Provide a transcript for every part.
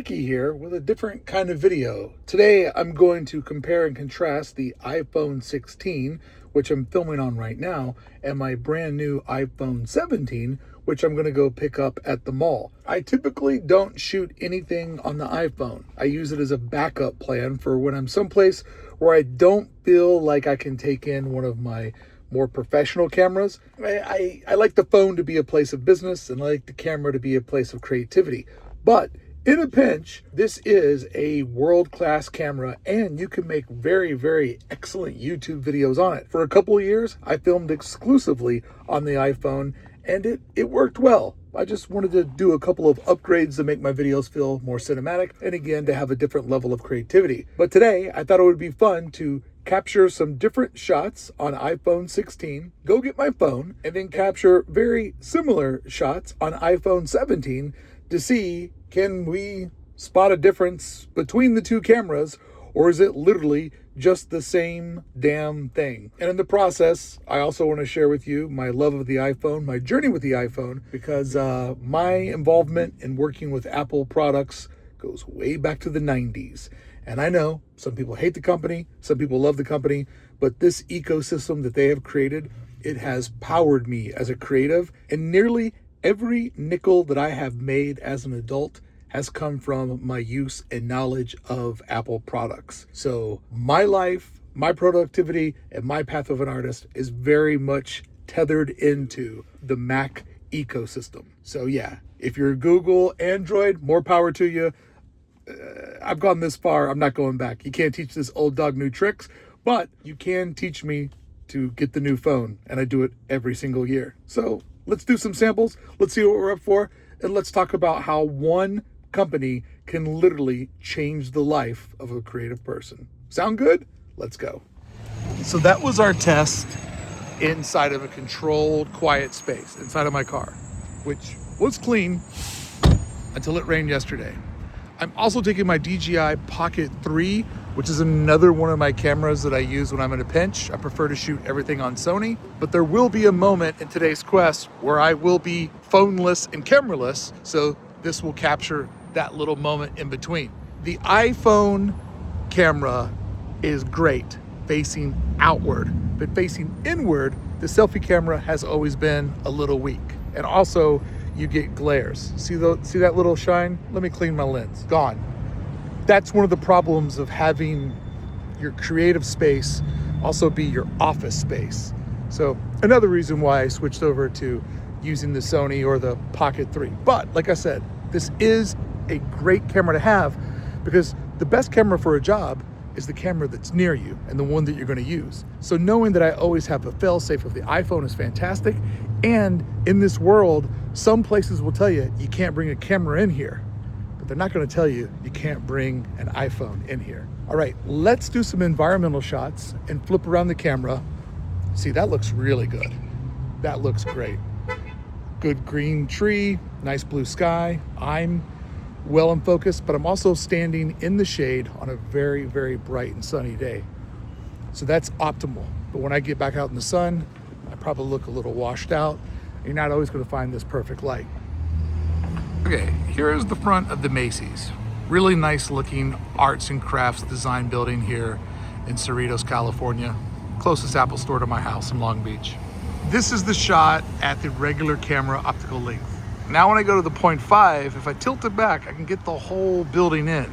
Brickey here with a different kind of video. Today I'm going to compare and contrast the iPhone 16, which I'm filming on right now, and my brand new iPhone 17, which I'm going to go pick up at the mall. I typically don't shoot anything on the iPhone. I use it as a backup plan for when I'm someplace where I don't feel like I can take in one of my more professional cameras. I like the phone to be a place of business, and I like the camera to be a place of creativity. But in a pinch, this is a world-class camera, and you can make very, very excellent YouTube videos on it. For a couple of years, I filmed exclusively on the iPhone, and it worked well. I just wanted to do a couple of upgrades to make my videos feel more cinematic, and again, to have a different level of creativity. But today, I thought it would be fun to capture some different shots on iPhone 16, go get my phone, and then capture very similar shots on iPhone 17 to see, can we spot a difference between the two cameras, or is it literally just the same damn thing? And in the process, I also want to share with you my love of the iPhone, my journey with the iPhone, because my involvement in working with Apple products goes way back to the 90s. And I know some people hate the company, some people love the company, but this ecosystem that they have created, it has powered me as a creative, and nearly every nickel that I have made as an adult has come from my use and knowledge of Apple products. So my life, my productivity, and my path of an artist is very much tethered into the Mac ecosystem. So yeah, if you're Google, Android, more power to you. I've gone this far, I'm not going back. You can't teach this old dog new tricks, but you can teach me to get the new phone, and I do it every single year. So let's do some samples, let's see what we're up for, and let's talk about how one company can literally change the life of a creative person. Sound good? Let's go. So that was our test inside of a controlled, quiet space, inside of my car, which was clean until it rained yesterday. I'm also taking my DJI Pocket 3, which is another one of my cameras that I use when I'm in a pinch. I prefer to shoot everything on Sony, but there will be a moment in today's quest where I will be phoneless and cameraless, so this will capture that little moment in between. The iPhone camera is great facing outward, but facing inward, the selfie camera has always been a little weak. And also, you get glares. See that little shine? Let me clean my lens. Gone. That's one of the problems of having your creative space also be your office space. So another reason why I switched over to using the Sony or the Pocket 3. But like I said, this is a great camera to have, because the best camera for a job is the camera that's near you and the one that you're going to use. So knowing that I always have a fail-safe of the iPhone is fantastic. And in this world, some places will tell you you can't bring a camera in here, but they're not going to tell you you can't bring an iPhone in here. All right, let's do some environmental shots and flip around the camera. See, that looks really good. That looks great. Good green tree, nice blue sky. I'm well in focus, but I'm also standing in the shade on a very, very bright and sunny day. So that's optimal. But when I get back out in the sun, I probably look a little washed out. You're not always going to find this perfect light. Okay, here is the front of the Macy's. Really nice looking arts and crafts design building here in Cerritos, California. Closest Apple store to my house in Long Beach. This is the shot at the regular camera optical length. Now when I go to the 0.5, if I tilt it back, I can get the whole building in.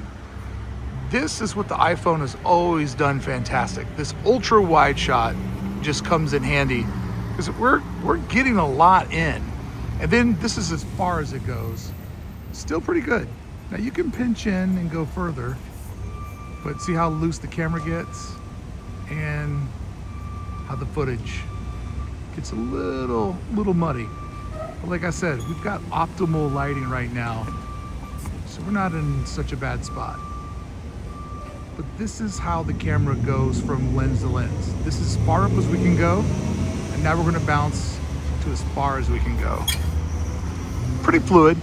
This is what the iPhone has always done fantastic. This ultra wide shot just comes in handy because we're getting a lot in. And then this is as far as it goes. Still pretty good. Now you can pinch in and go further, but see how loose the camera gets and how the footage gets a little muddy. But like I said, we've got optimal lighting right now, so we're not in such a bad spot. But this is how the camera goes from lens to lens. This is as far up as we can go, and now we're gonna bounce to as far as we can go. Pretty fluid.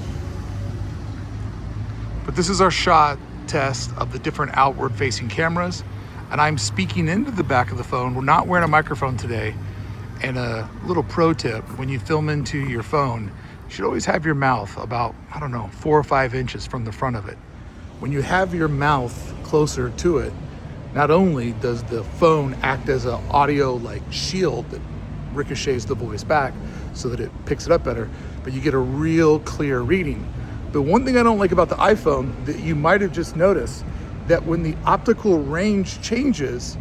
But this is our shot test of the different outward facing cameras, and I'm speaking into the back of the phone. We're not wearing a microphone today. And a little pro tip, when you film into your phone, you should always have your mouth about, 4 or 5 inches from the front of it. When you have your mouth closer to it, not only does the phone act as an audio like shield that ricochets the voice back so that it picks it up better, but you get a real clear reading. The one thing I don't like about the iPhone that you might have just noticed, that when the optical range changes,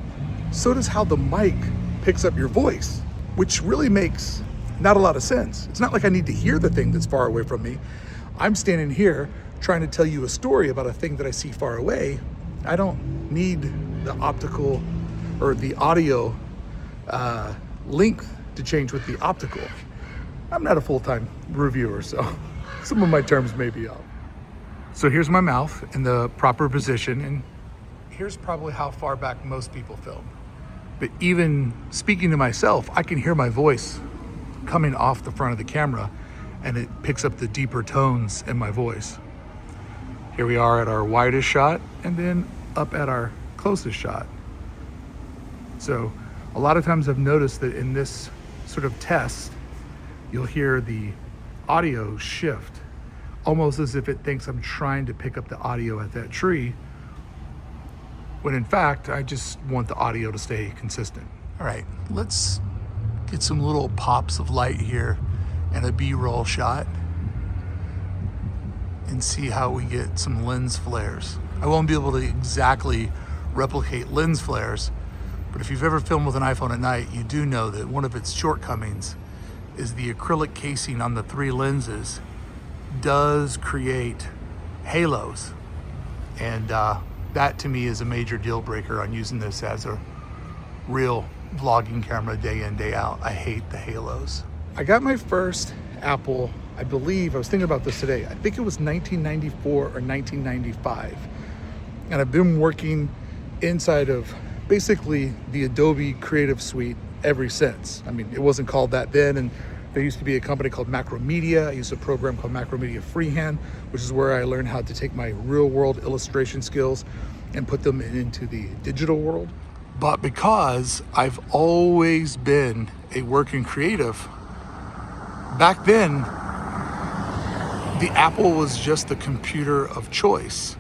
so does how the mic picks up your voice, which really makes not a lot of sense. It's not like I need to hear the thing that's far away from me. I'm standing here trying to tell you a story about a thing that I see far away. I don't need the optical or the audio length to change with the optical. I'm not a full-time reviewer, so some of my terms may be off. So here's my mouth in the proper position, and here's probably how far back most people film. But even speaking to myself, I can hear my voice coming off the front of the camera, and it picks up the deeper tones in my voice. Here we are at our widest shot, and then up at our closest shot. So a lot of times I've noticed that in this sort of test, you'll hear the audio shift, almost as if it thinks I'm trying to pick up the audio at that tree, when in fact, I just want the audio to stay consistent. All right, let's get some little pops of light here and a B-roll shot and see how we get some lens flares. I won't be able to exactly replicate lens flares, but if you've ever filmed with an iPhone at night, you do know that one of its shortcomings is the acrylic casing on the 3 lenses does create halos. And that to me is a major deal breaker on using this as a real vlogging camera day in, day out. I hate the halos. I got my first Apple, I believe, I was thinking about this today, I think it was 1994 or 1995. And I've been working inside of basically the Adobe Creative Suite ever since. I mean, it wasn't called that then, and there used to be a company called Macromedia. I used a program called Macromedia Freehand, which is where I learned how to take my real world illustration skills and put them into the digital world. But because I've always been a working creative, back then, the Apple was just the computer of choice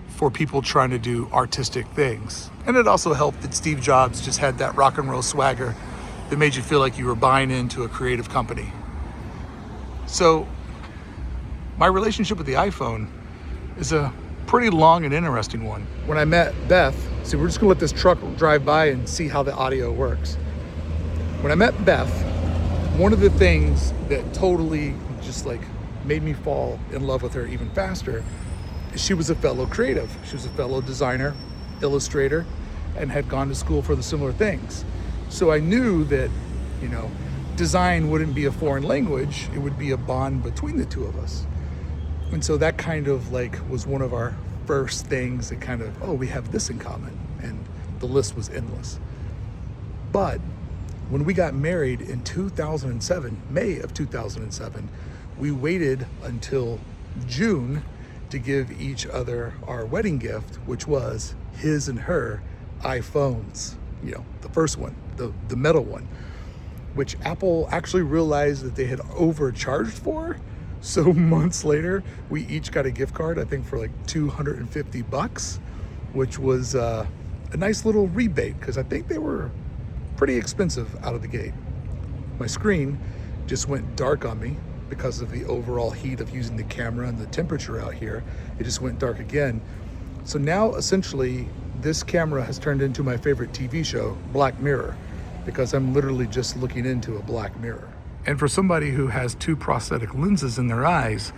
for people trying to do artistic things. And it also helped that Steve Jobs just had that rock and roll swagger that made you feel like you were buying into a creative company. So my relationship with the iPhone is a pretty long and interesting one. When I met Beth, so we're just gonna let this truck drive by and see how the audio works. When I met Beth, one of the things that totally just like made me fall in love with her even faster is she was a fellow creative. She was a fellow designer, illustrator, and had gone to school for the similar things. So I knew that, you know, design wouldn't be a foreign language, it would be a bond between the two of us. And so that kind of like was one of our first things that kind of, oh, we have this in common. And the list was endless. But when we got married in 2007, May of 2007, we waited until June to give each other our wedding gift, which was his and her iPhones. You know, the first one, the metal one, which Apple actually realized that they had overcharged for. So months later, we each got a gift card, I think for like $250, which was a nice little rebate because I think they were pretty expensive out of the gate. My screen just went dark on me because of the overall heat of using the camera and the temperature out here. It just went dark again. So now essentially this camera has turned into my favorite TV show, Black Mirror, because I'm literally just looking into a black mirror. And for somebody who has 2 prosthetic lenses in their eyes,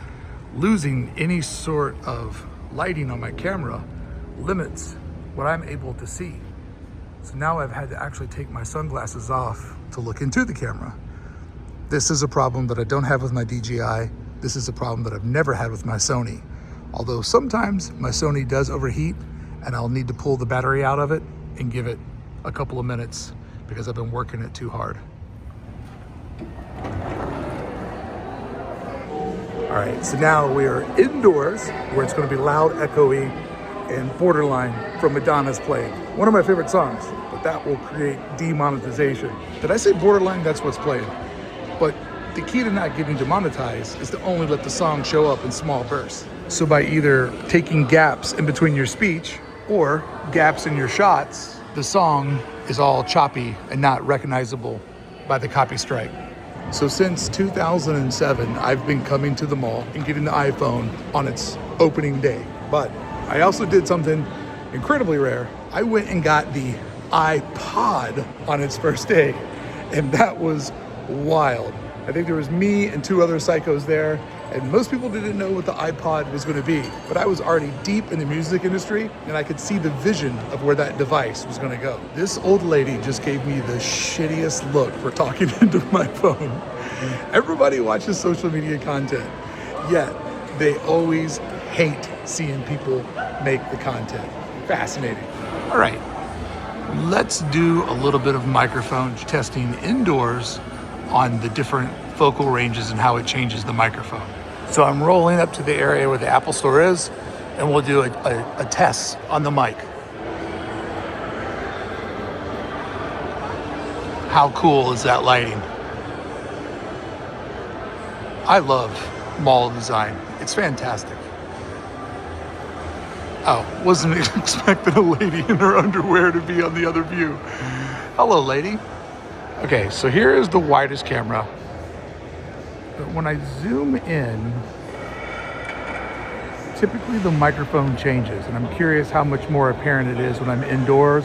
losing any sort of lighting on my camera limits what I'm able to see. So now I've had to actually take my sunglasses off to look into the camera. This is a problem that I don't have with my DJI. This is a problem that I've never had with my Sony. Although sometimes my Sony does overheat and I'll need to pull the battery out of it and give it a couple of minutes because I've been working it too hard. All right, so now we are indoors where it's going to be loud, echoey, and Borderline from Madonna's playing. One of my favorite songs, but that will create demonetization. Did I say Borderline? That's what's playing. But the key to not getting demonetized is to only let the song show up in small bursts. So by either taking gaps in between your speech or gaps in your shots, the song is all choppy and not recognizable by the copy strike. So since 2007, I've been coming to the mall and getting the iPhone on its opening day. But I also did something incredibly rare. I went and got the iPod on its first day, and that was wild. I think there was me and two other psychos there, and most people didn't know what the iPod was going to be, but I was already deep in the music industry, and I could see the vision of where that device was going to go. This old lady just gave me the shittiest look for talking into my phone. Everybody watches social media content, yet they always hate seeing people make the content. Fascinating. All right, let's do a little bit of microphone testing indoors on the different focal ranges and how it changes the microphone. So I'm rolling up to the area where the Apple Store is, and we'll do a test on the mic. How cool is that lighting? I love mall design. It's fantastic. Oh, wasn't expecting a lady in her underwear to be on the other view. Hello, lady. Okay, so here is the widest camera. But when I zoom in, typically the microphone changes, and I'm curious how much more apparent it is when I'm indoors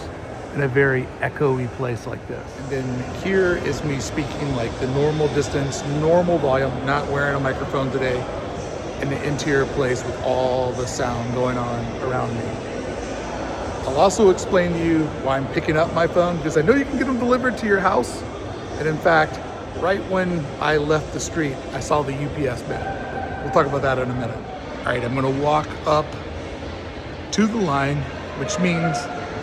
in a very echoey place like this. And then here is me speaking like the normal distance, normal volume, not wearing a microphone today, in the interior place with all the sound going on around me. I'll also explain to you why I'm picking up my phone, because I know you can get them delivered to your house. And in fact, right when I left the street, I saw the UPS man. We'll talk about that in a minute. All right, I'm gonna walk up to the line, which means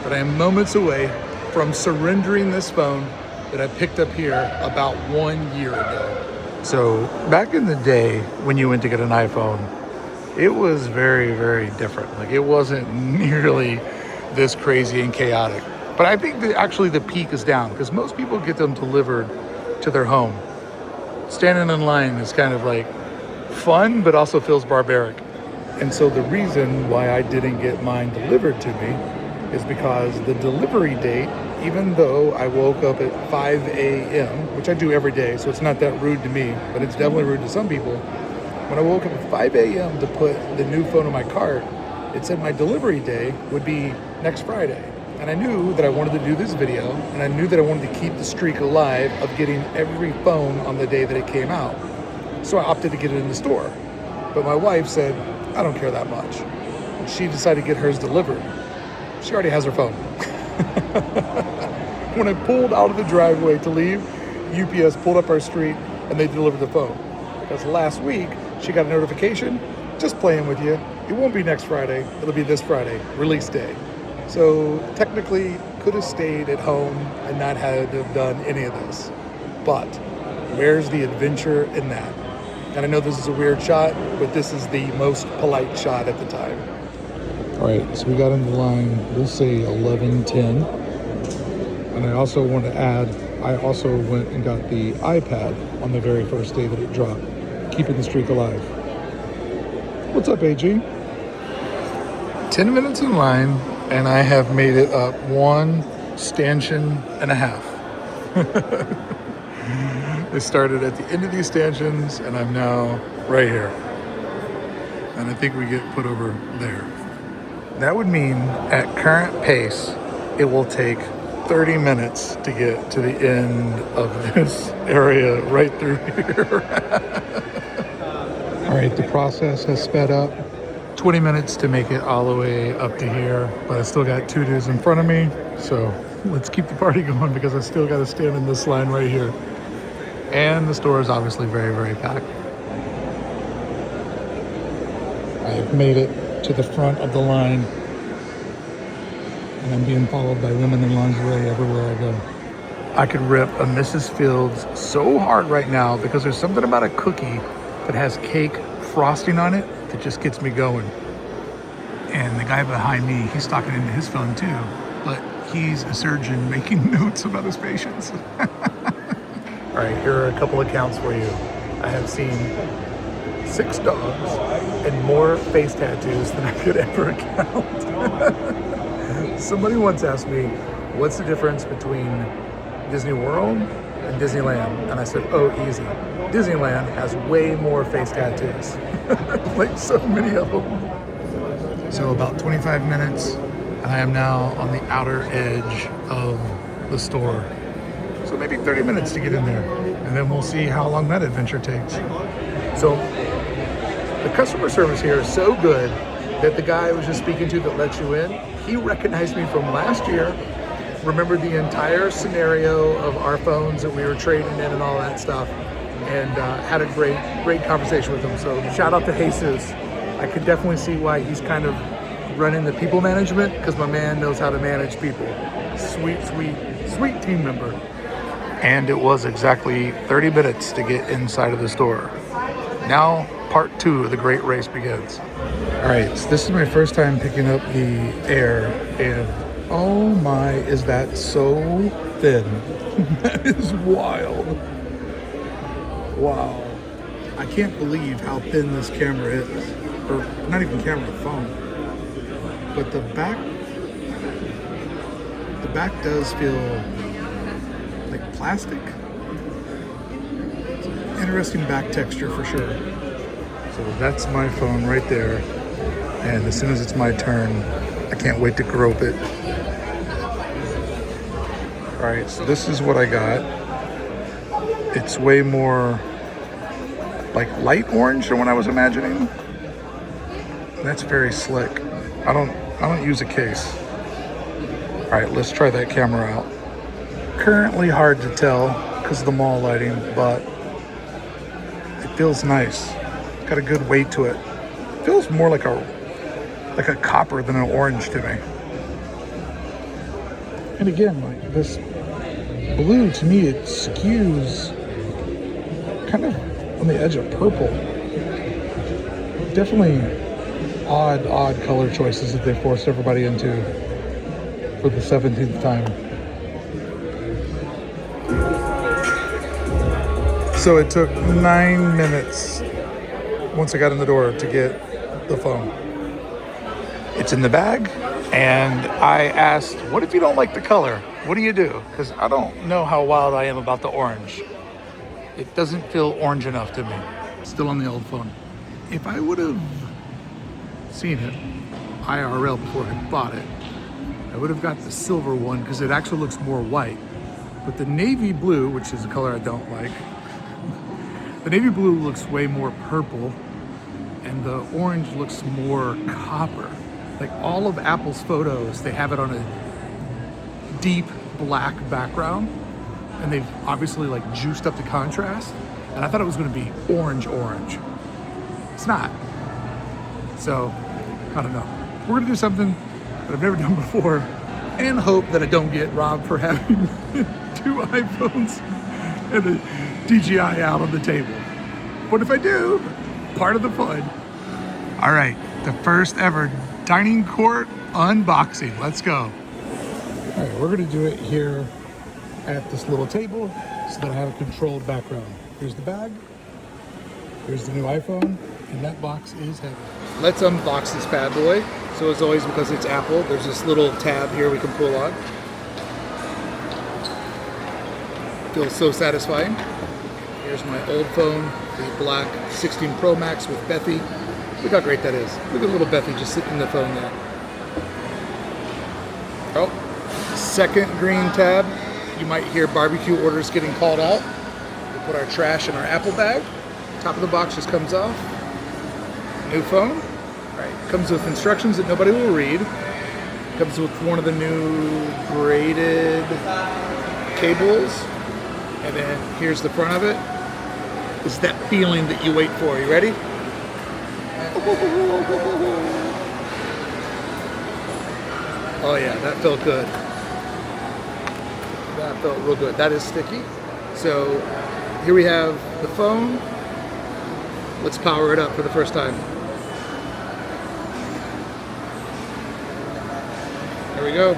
that I am moments away from surrendering this phone that I picked up here about 1 year ago. So back in the day when you went to get an iPhone, it was very, very different. Like, it wasn't nearly this crazy and chaotic. But I think that actually the peak is down, because most people get them delivered to their home. Standing in line is kind of like fun, but also feels barbaric. And so the reason why I didn't get mine delivered to me is because the delivery date, even though I woke up at 5 a.m., which I do every day, so it's not that rude to me, but it's definitely rude to some people. When I woke up at 5 a.m. to put the new phone in my cart, it said my delivery day would be next Friday. And I knew that I wanted to do this video, and I knew that I wanted to keep the streak alive of getting every phone on the day that it came out. So I opted to get it in the store. But my wife said, I don't care that much. And she decided to get hers delivered. She already has her phone. When I pulled out of the driveway to leave, UPS pulled up our street and they delivered the phone. Because last week, she got a notification, just playing with you. It won't be next Friday, it'll be this Friday, release day. So technically, could have stayed at home and not had to have done any of this. But where's the adventure in that? And I know this is a weird shot, but this is the most polite shot at the time. All right, so we got in the line, we'll say 11:10. And I also want to add, I also went and got the iPad on the very first day that it dropped, keeping the streak alive. What's up, AG? 10 minutes in line, and I have made it up one stanchion and a half. I started at the end of these stanchions, and I'm now right here. And I think we get put over there. That would mean, at current pace, it will take 30 minutes to get to the end of this area right through here. All right, the process has sped up. 20 minutes to make it all the way up to here, but I still got 2 dudes in front of me. So let's keep the party going, because I still got to stand in this line right here. And the store is obviously very, very packed. I've made it to the front of the line, and I'm being followed by women in lingerie everywhere I go. I could rip a Mrs. Fields so hard right now, because there's something about a cookie that has cake frosting on it that just gets me going. And the guy behind me, he's talking into his phone too, but he's a surgeon making notes about his patients. All right, here are a couple accounts for you. I have seen 6 dogs, and more face tattoos than I could ever count. Somebody once asked me, what's the difference between Disney World and Disneyland? And I said, oh, easy. Disneyland has way more face tattoos. Like so many of them. So about 25 minutes, and I am now on the outer edge of the store. So maybe 30 minutes to get in there, and then we'll see how long that adventure takes. So the customer service here is so good that the guy I was just speaking to that lets you in, he recognized me from last year, remembered the entire scenario of our phones that we were trading in and all that stuff, and had a great conversation with him. So shout out to Jesus. I could definitely see why he's kind of running the people management, because my man knows how to manage people. Sweet team member. And it was exactly 30 minutes to get inside of the store. Now, part 2 of the great race begins. All right, so this is my first time picking up the Air, and oh my, is that so thin. That is wild. Wow. I can't believe how thin this camera is. Or not even camera, phone. But the back does feel like plastic. It's an interesting back texture for sure. So that's my phone right there. And as soon as it's my turn, I can't wait to grope it. All right, so this is what I got. It's way more like light orange than what I was imagining. That's very slick. I don't use a case. All right, let's try that camera out. Currently hard to tell because of the mall lighting, but it feels nice. Got a good weight to it. Feels more like a copper than an orange to me. And again, like this blue, to me, it skews kind of on the edge of purple. Definitely odd color choices that they forced everybody into for the 17th time. So it took 9 minutes once I got in the door to get the phone. It's in the bag, and I asked, what if you don't like the color? What do you do? Because I don't know how wild I am about the orange. It doesn't feel orange enough to me. Still on the old phone. If I would have seen it IRL before I bought it, I would have got the silver one because it actually looks more white. But the navy blue, which is a color I don't like, the navy blue looks way more purple, and the orange looks more copper. Like all of Apple's photos, they have it on a deep black background, and they've obviously like juiced up the contrast. And I thought it was going to be orange. It's not. So, I don't know. We're going to do something that I've never done before, and hope that I don't get robbed for having 2 iPhones and a DJI out on the table. But if I do, part of the fun. All right, the first ever dining court unboxing. Let's go. All right, we're going to do it here at this little table so that I have a controlled background. Here's the bag. Here's the new iPhone, and that box is heavy. Let's unbox this bad boy. So as always, because it's Apple, there's this little tab here we can pull on. Feels so satisfying. Here's my old phone, the black 16 Pro Max with Bethy. Look how great that is. Look at little Bethy just sitting in the phone there. Oh, second green tab. You might hear barbecue orders getting called out. We put our trash in our Apple bag. Top of the box just comes off. New phone. All right, comes with instructions that nobody will read. Comes with one of the new braided cables. And then here's the front of it. It's that feeling that you wait for. You ready? Oh yeah, that felt good. That felt real good. That is sticky. So here we have the phone. Let's power it up for the first time. There we go.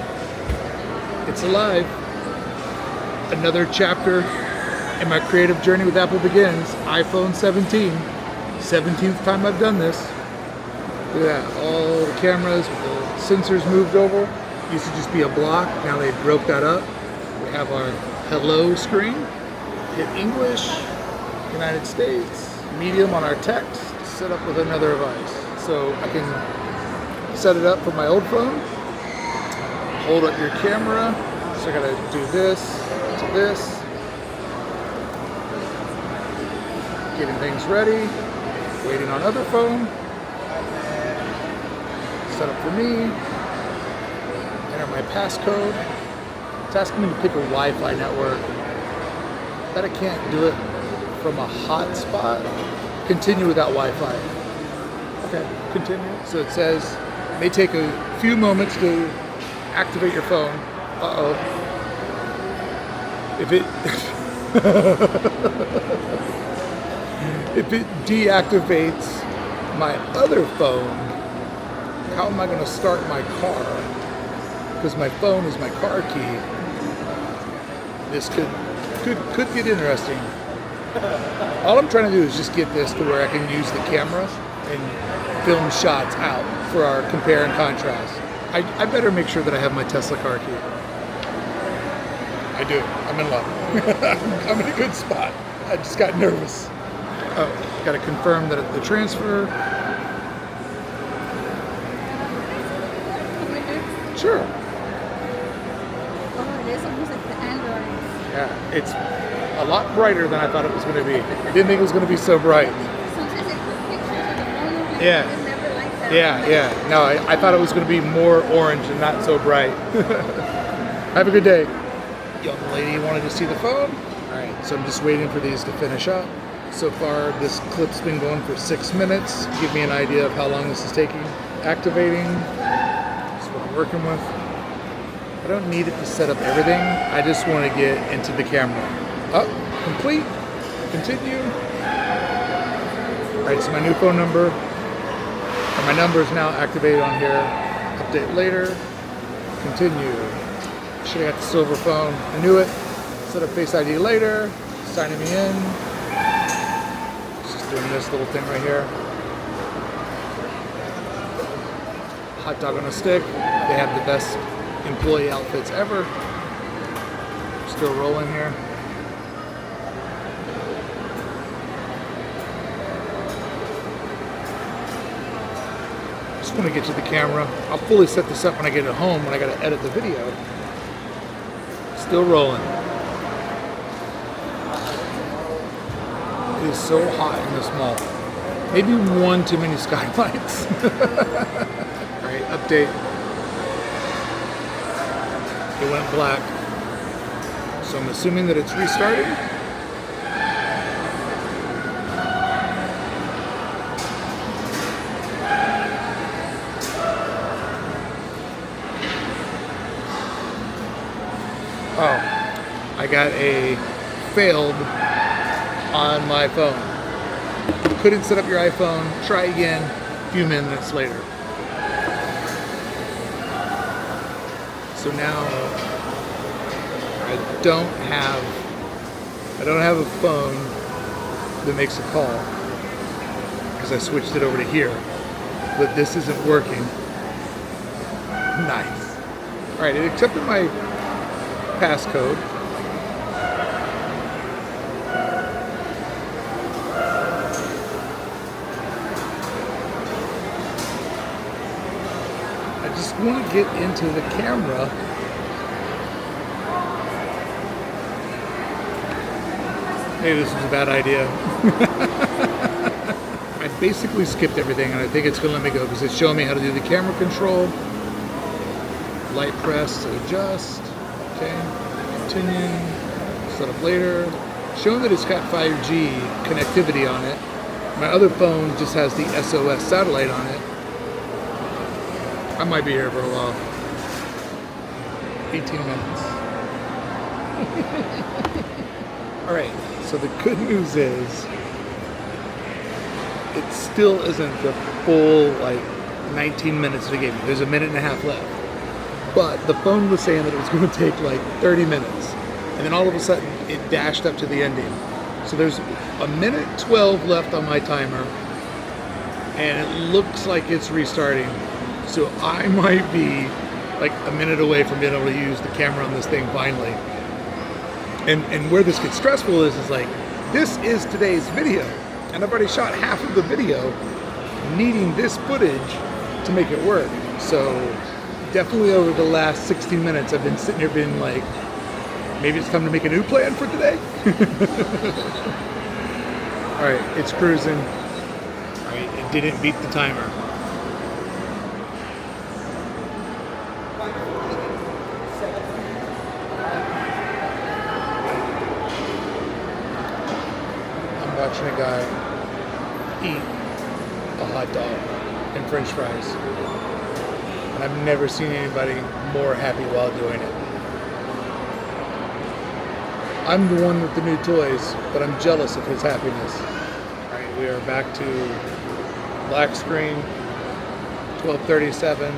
It's alive. Another chapter in my creative journey with Apple begins. iPhone 17. 17th time I've done this. Look at that, all the cameras with the sensors moved over. Used to just be a block, now they broke that up. We have our hello screen. Hit English, United States, medium on our text, set up with another device. So I can set it up for my old phone, hold up your camera. So I gotta do this to this. Getting things ready, waiting on other phone. Set up for me. Enter my passcode. It's asking me to pick a Wi-Fi network. Bet I can't do it from a hotspot. Continue without Wi-Fi. Okay, continue. So it says, it may take a few moments to activate your phone. Uh-oh. If it if it deactivates my other phone, how am I going to start my car? Because my phone is my car key. This could get interesting. All I'm trying to do is just get this to where I can use the camera and film shots out for our compare and contrast. I better make sure that I have my Tesla car key. I do. I'm in love. I'm in a good spot. I just got nervous. Oh, got to confirm that the transfer. Sure. Oh, it is almost like the Android. Yeah, it's a lot brighter than I thought it was going to be. I didn't think it was going to be so bright. Sometimes I put pictures of the phone. Yeah. It's never like that. Yeah. No, I thought it was going to be more orange and not so bright. Have a good day. Young lady wanted to see the phone. All right, so I'm just waiting for these to finish up. So far, this clip's been going for 6 minutes. Give me an idea of how long this is taking. Activating. That's what I'm working with. I don't need it to set up everything. I just want to get into the camera. Up, complete, continue. All right, so my new phone number, or my number is now activated on here. Update later, continue. Should have got the silver phone. I knew it. Set up Face ID later, signing me in. Just doing this little thing right here. Hot dog on a stick. They have the best employee outfits ever. Still rolling here. Just want to get to the camera. I'll fully set this up when I get it home, when I got to edit the video. Still rolling. It is so hot in this mall. Maybe one too many skylights. Alright, update. It went black. So I'm assuming that it's restarting. Oh, I got a failed on my phone. Couldn't set up your iPhone. Try again a few minutes later. So now I don't have a phone that makes a call because I switched it over to here. But this isn't working. Nice. All right, it accepted my passcode. I just want to get into the camera. Maybe this was a bad idea. I basically skipped everything and I think it's going to let me go because it's showing me how to do the camera control. Light press to adjust. Okay, continue, set up later. Showing that it's got 5G connectivity on it. My other phone just has the SOS satellite on it. I might be here for a while. 18 minutes. All right, so the good news is it still isn't the full 19 minutes they gave me. There's a minute and a half left. But the phone was saying that it was going to take 30 minutes. And then all of a sudden, it dashed up to the ending. So there's a minute 12 left on my timer. and it looks like it's restarting. So I might be like a minute away from being able to use the camera on this thing finally. And where this gets stressful is like, this is today's video, and I've already shot half of the video needing this footage to make it work. So definitely over the last 16 minutes, I've been sitting here being like, maybe it's time to make a new plan for today. All right, it's cruising. All right, it didn't beat the timer. I'm watching a guy eat a hot dog and french fries. And I've never seen anybody more happy while doing it. I'm the one with the new toys, but I'm jealous of his happiness. All right, we are back to black screen, 12:37.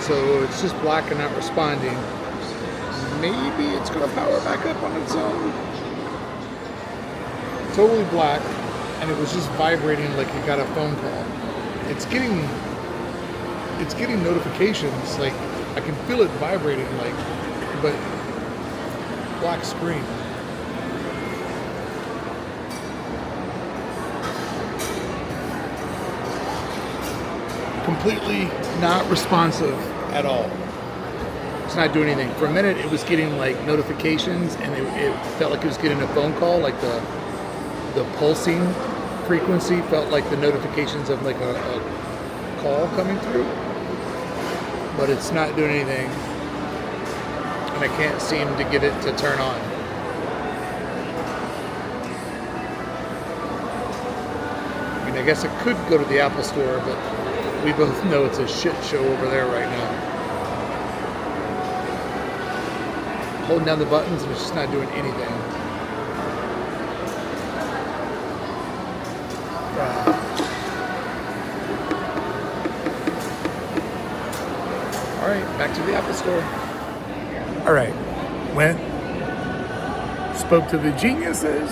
So it's just black and not responding. Maybe it's gonna power back up on its own. Totally black, and it was just vibrating like it got a phone call. It's getting notifications, like I can feel it vibrating, like, but black screen. Completely not responsive at all. It's not doing anything. For a minute, it was getting like notifications, and it felt like it was getting a phone call, like the pulsing frequency felt like the notifications of like a call coming through. But it's not doing anything, and I can't seem to get it to turn on. I mean, I guess it could go to the Apple Store, but we both know it's a shit show over there right now. Holding down the buttons and it's just not doing anything. All right, back to the Apple Store. All right, went, spoke to the geniuses,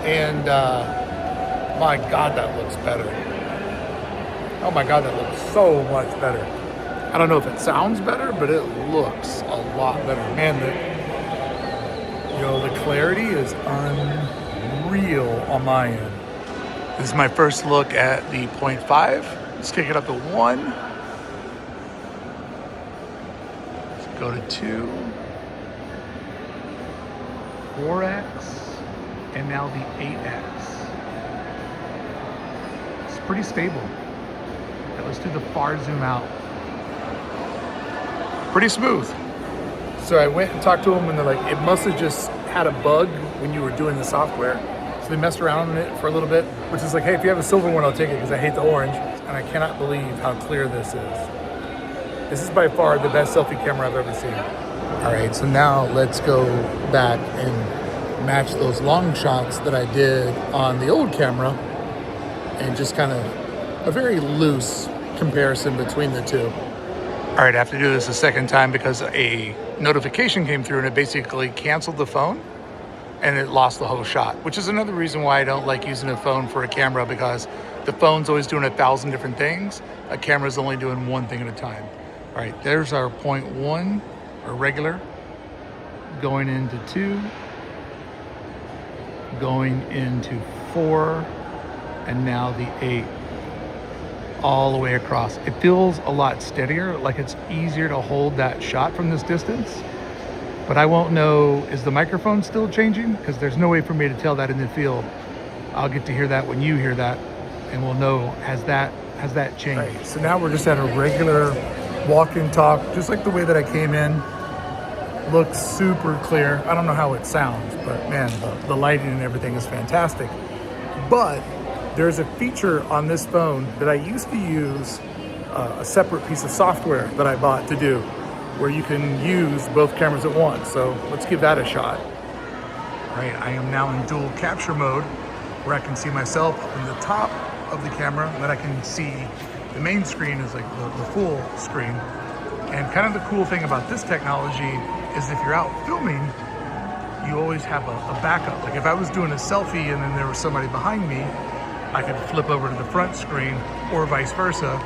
and my God, that looks better. Oh my God, that looks so much better. I don't know if it sounds better, but it looks a lot better. Man, the clarity is unreal on my end. This is my first look at the 0.5. Let's kick it up to 1. Go to 2, 4x, and now the 8x. It's pretty stable. Okay, let's do the far zoom out. Pretty smooth. So I went and talked to them, and they're like, it must have just had a bug when you were doing the software. So they messed around on it for a little bit, which is like, hey, if you have a silver one, I'll take it because I hate the orange. And I cannot believe how clear this is. This is by far the best selfie camera I've ever seen. All right, so now let's go back and match those long shots that I did on the old camera, and just kind of a very loose comparison between the two. All right, I have to do this a second time because a notification came through and it basically canceled the phone and it lost the whole shot, which is another reason why I don't like using a phone for a camera, because the phone's always doing 1,000 different things. A camera's only doing one thing at a time. All right, there's our 0.1, or regular, going into 2, going into 4, and now the 8, all the way across. It feels a lot steadier, like it's easier to hold that shot from this distance, but I won't know, is the microphone still changing? Because there's no way for me to tell that in the field. I'll get to hear that when you hear that, and we'll know, has that changed? Right, so now we're just at a regular walk and talk, just like the way that I came in. Looks super clear. I don't know how it sounds, but man, the lighting and everything is fantastic. But there's a feature on this phone that I used to use, a separate piece of software that I bought to do, where you can use both cameras at once. So let's give that a shot. All right, I am now in dual capture mode, where I can see myself in the top of the camera, and then I can see the main screen is like the full screen. And kind of the cool thing about this technology is if you're out filming, you always have a backup. Like if I was doing a selfie and then there was somebody behind me, I could flip over to the front screen, or vice versa.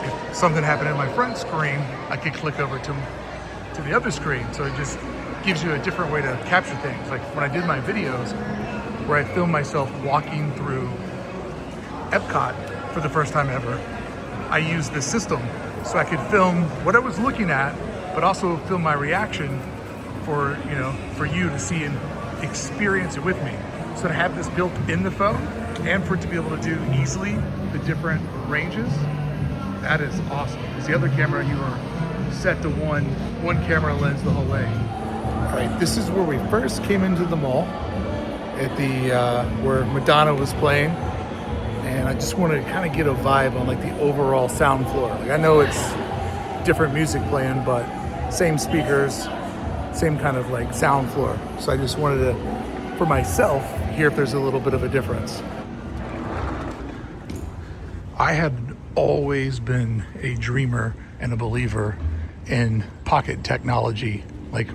If something happened in my front screen, I could click over to the other screen. So it just gives you a different way to capture things. Like when I did my videos where I filmed myself walking through Epcot for the first time ever, I used this system so I could film what I was looking at, but also film my reaction for you to see and experience it with me. So to have this built in the phone and for it to be able to do easily the different ranges, that is awesome. Because the other camera, you are set to one camera lens the whole way. All right, this is where we first came into the mall at the where Madonna was playing, and I just wanted to kind of get a vibe on like the overall sound floor. Like I know it's different music playing, but same speakers, same kind of like sound floor. So I just wanted to, for myself, hear if there's a little bit of a difference. I have always been a dreamer and a believer in pocket technology, like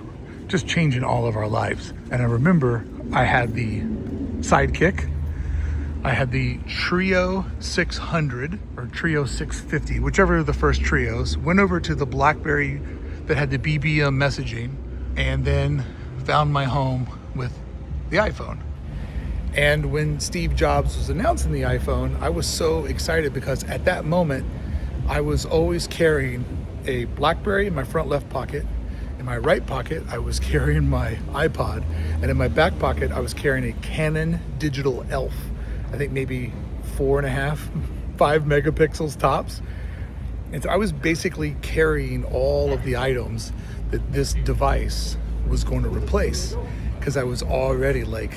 just changing all of our lives. And I remember I had the Sidekick, I had the Trio 600 or Trio 650, whichever of the first trios, went over to the BlackBerry that had the BBM messaging, and then found my home with the iPhone. And when Steve Jobs was announcing the iPhone, I was so excited because at that moment, I was always carrying a BlackBerry in my front left pocket. In my right pocket, I was carrying my iPod. And in my back pocket, I was carrying a Canon Digital Elf. I think maybe 4.5, 5 megapixels tops. And so I was basically carrying all of the items that this device was going to replace, because I was already like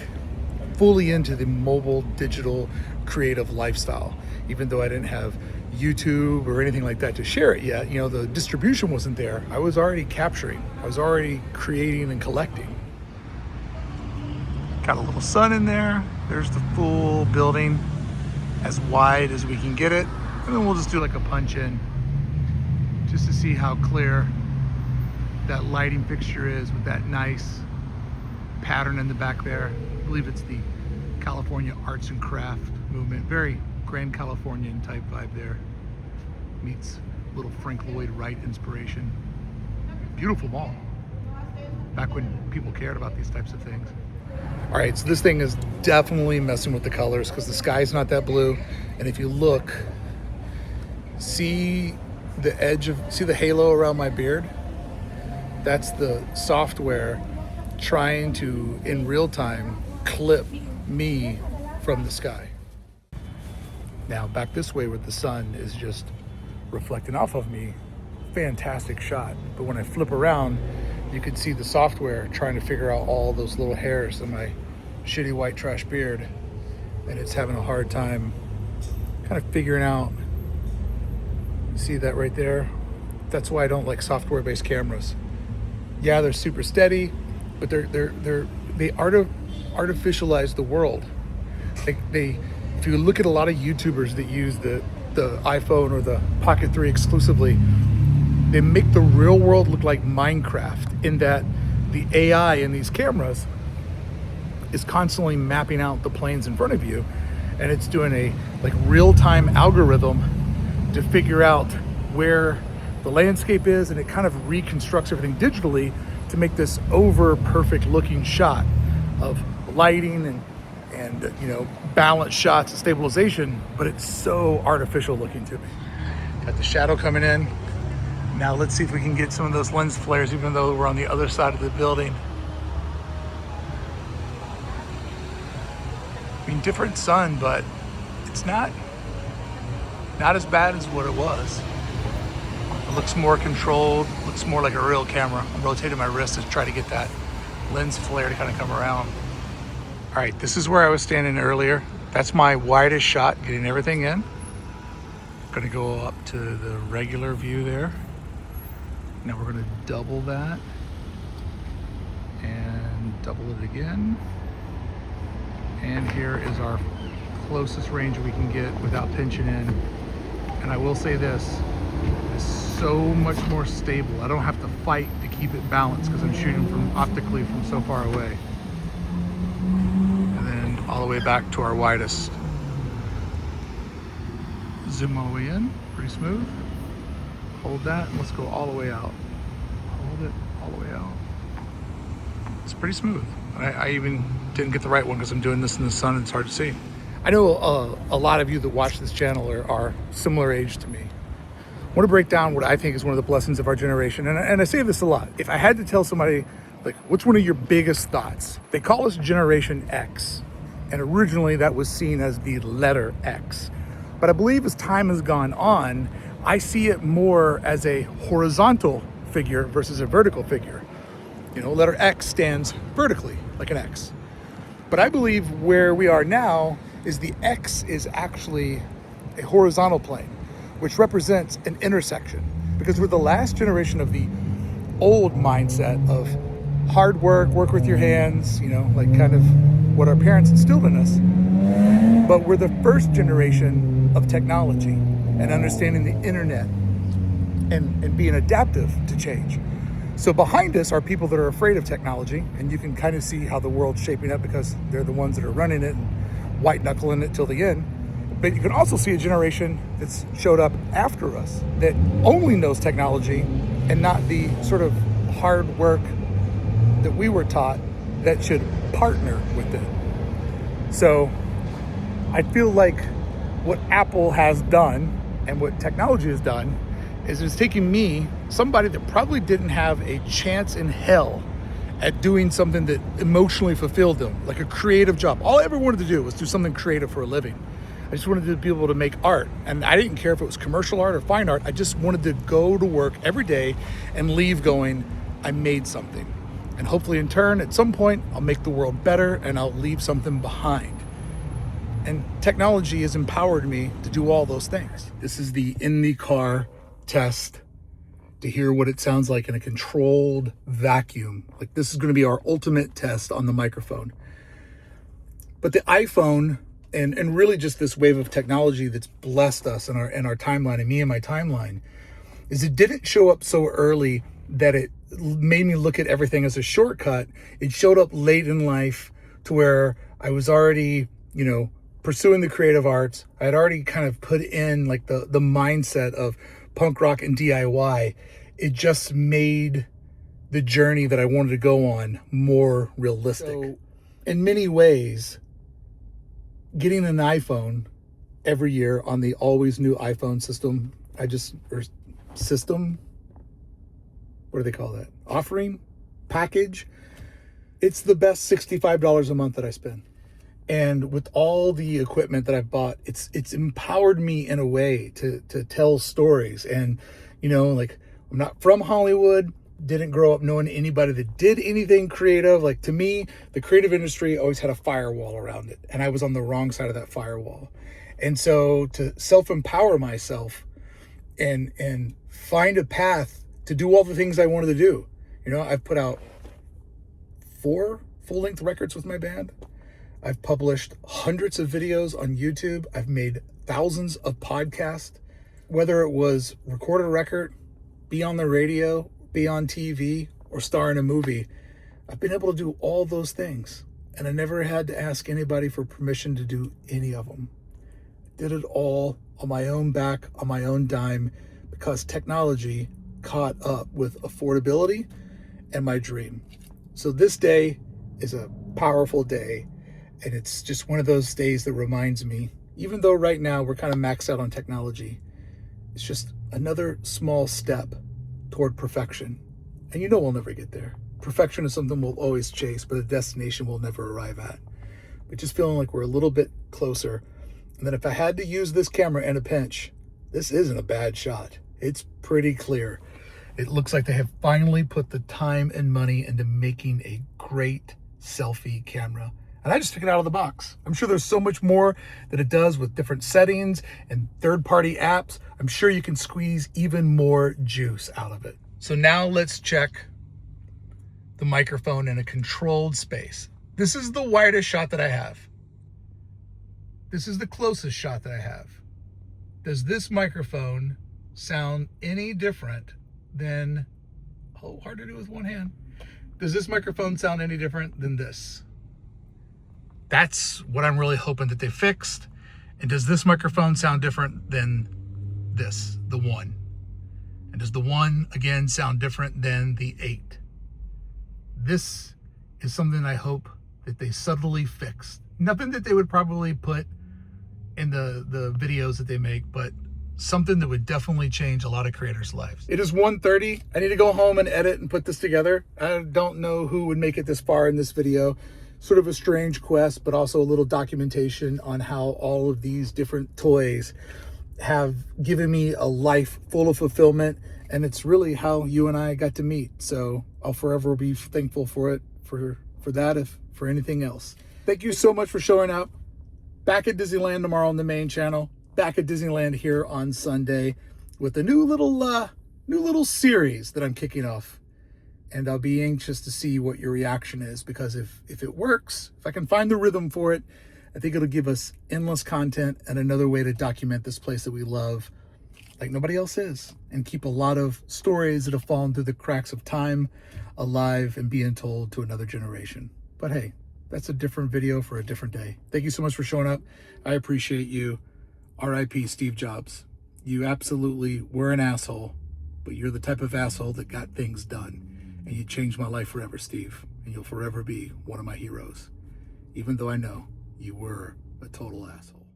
fully into the mobile digital creative lifestyle. Even though I didn't have YouTube or anything like that to share it yet, the distribution wasn't there. I was already capturing, I was already creating and collecting. Got a little sun in there. There's the full building, as wide as we can get it. And then we'll just do like a punch in just to see how clear that lighting fixture is with that nice pattern in the back there. I believe it's the California Arts and Craft movement. Very Grand Californian type vibe there. Meets little Frank Lloyd Wright inspiration. Beautiful mall. Back when people cared about these types of things. All right, so this thing is definitely messing with the colors because the sky's not that blue. And if you look, see the halo around my beard? That's the software trying to, in real time, clip me from the sky. Now back this way where the sun is just reflecting off of me, fantastic shot. But when I flip around, you can see the software trying to figure out all those little hairs in my shitty white trash beard. And it's having a hard time kind of figuring out. See that right there? That's why I don't like software-based cameras. Yeah, they're super steady, but they artificialize the world. If you look at a lot of YouTubers that use the iPhone or the Pocket 3 exclusively, they make the real world look like Minecraft, in that the AI in these cameras is constantly mapping out the planes in front of you, and it's doing a like real-time algorithm to figure out where the landscape is, and it kind of reconstructs everything digitally to make this over perfect looking shot of lighting and balanced shots and stabilization, but it's so artificial looking to me. Got the shadow coming in. Now let's see if we can get some of those lens flares, even though we're on the other side of the building. I mean, different sun, but it's not as bad as what it was. It looks more controlled, looks more like a real camera. I'm rotating my wrist to try to get that lens flare to kind of come around. All right, this is where I was standing earlier. That's my widest shot, getting everything in. Gonna go up to the regular view there. Now we're gonna double that and double it again. And here is our closest range we can get without pinching in. And I will say this, it's so much more stable. I don't have to fight to keep it balanced because I'm shooting optically from so far away. all the way back to our widest. Zoom all the way in, pretty smooth. Hold that, and let's go all the way out. Hold it all the way out. It's pretty smooth. I even didn't get the right one because I'm doing this in the sun and it's hard to see. I know a lot of you that watch this channel are similar age to me. I want to break down what I think is one of the blessings of our generation. And I say this a lot. If I had to tell somebody, like, what's one of your biggest thoughts? They call us Generation X. And originally that was seen as the letter X. But I believe as time has gone on, I see it more as a horizontal figure versus a vertical figure. You know, letter X stands vertically, like an X. But I believe where we are now is the X is actually a horizontal plane, which represents an intersection. Because we're the last generation of the old mindset of hard work, work with your hands, you know, like kind of what our parents instilled in us. But we're the first generation of technology and understanding the internet and being adaptive to change. So behind us are people that are afraid of technology, and you can kind of see how the world's shaping up because they're the ones that are running it and white knuckling it till the end. But you can also see a generation that's showed up after us that only knows technology and not the sort of hard work that we were taught that should partner with it. So I feel like what Apple has done and what technology has done is it's taking me, somebody that probably didn't have a chance in hell at doing something that emotionally fulfilled them, like a creative job. All I ever wanted to do was do something creative for a living. I just wanted to be able to make art. And I didn't care if it was commercial art or fine art. I just wanted to go to work every day and leave going, I made something. And hopefully in turn, at some point, I'll make the world better and I'll leave something behind. And technology has empowered me to do all those things. This is the in the car test to hear what it sounds like in a controlled vacuum. Like this is going to be our ultimate test on the microphone. But the iPhone and really just this wave of technology that's blessed us in our timeline, and me and my timeline, is it didn't show up so early that it made me look at everything as a shortcut. It showed up late in life to where I was already, you know, pursuing the creative arts. I had already kind of put in like the mindset of punk rock and DIY. It just made the journey that I wanted to go on more realistic. So, in many ways, getting an iPhone every year on the always new iPhone system, what do they call that? Offering? Package? It's the best $65 a month that I spend. And with all the equipment that I've bought, it's empowered me in a way to tell stories. And, you know, like, I'm not from Hollywood, didn't grow up knowing anybody that did anything creative. Like, to me, the creative industry always had a firewall around it, and I was on the wrong side of that firewall. And so to self-empower myself and find a path to do all the things I wanted to do. You know, I've put out 4 full-length records with my band. I've published hundreds of videos on YouTube. I've made thousands of podcasts, whether it was record a record, be on the radio, be on TV, or star in a movie. I've been able to do all those things, and I never had to ask anybody for permission to do any of them. I did it all on my own back, on my own dime, because technology caught up with affordability and my dream. So this day is a powerful day, and it's just one of those days that reminds me, even though right now we're kind of maxed out on technology, it's just another small step toward perfection. And you know we'll never get there. Perfection is something we'll always chase, but a destination we'll never arrive at. But just feeling like we're a little bit closer. And then if I had to use this camera in a pinch, this isn't a bad shot. It's pretty clear. It looks like they have finally put the time and money into making a great selfie camera. And I just took it out of the box. I'm sure there's so much more that it does with different settings and third-party apps. I'm sure you can squeeze even more juice out of it. So now let's check the microphone in a controlled space. This is the widest shot that I have. This is the closest shot that I have. Does this microphone sound any different than, oh, hard to do with one hand. Does this microphone sound any different than this? That's what I'm really hoping that they fixed. And does this microphone sound different than this, the 1? And does the 1, again, sound different than the 8? This is something I hope that they subtly fix. Nothing that they would probably put in the videos that they make, but something that would definitely change a lot of creators' lives. It is 1:30. I need to go home and edit and put this together. I don't know who would make it this far in this video. Sort of a strange quest, but also a little documentation on how all of these different toys have given me a life full of fulfillment. And it's really how you and I got to meet. So I'll forever be thankful for it, for that, if for anything else. Thank you so much for showing up. Back at Disneyland tomorrow on the main channel. Back at Disneyland here on Sunday with a new little series that I'm kicking off. And I'll be anxious to see what your reaction is, because if it works, if I can find the rhythm for it, I think it'll give us endless content and another way to document this place that we love like nobody else is, and keep a lot of stories that have fallen through the cracks of time alive and being told to another generation. But hey, that's a different video for a different day. Thank you so much for showing up. I appreciate you. R.I.P. Steve Jobs. You absolutely were an asshole, but you're the type of asshole that got things done. And you changed my life forever, Steve. And you'll forever be one of my heroes. Even though I know you were a total asshole.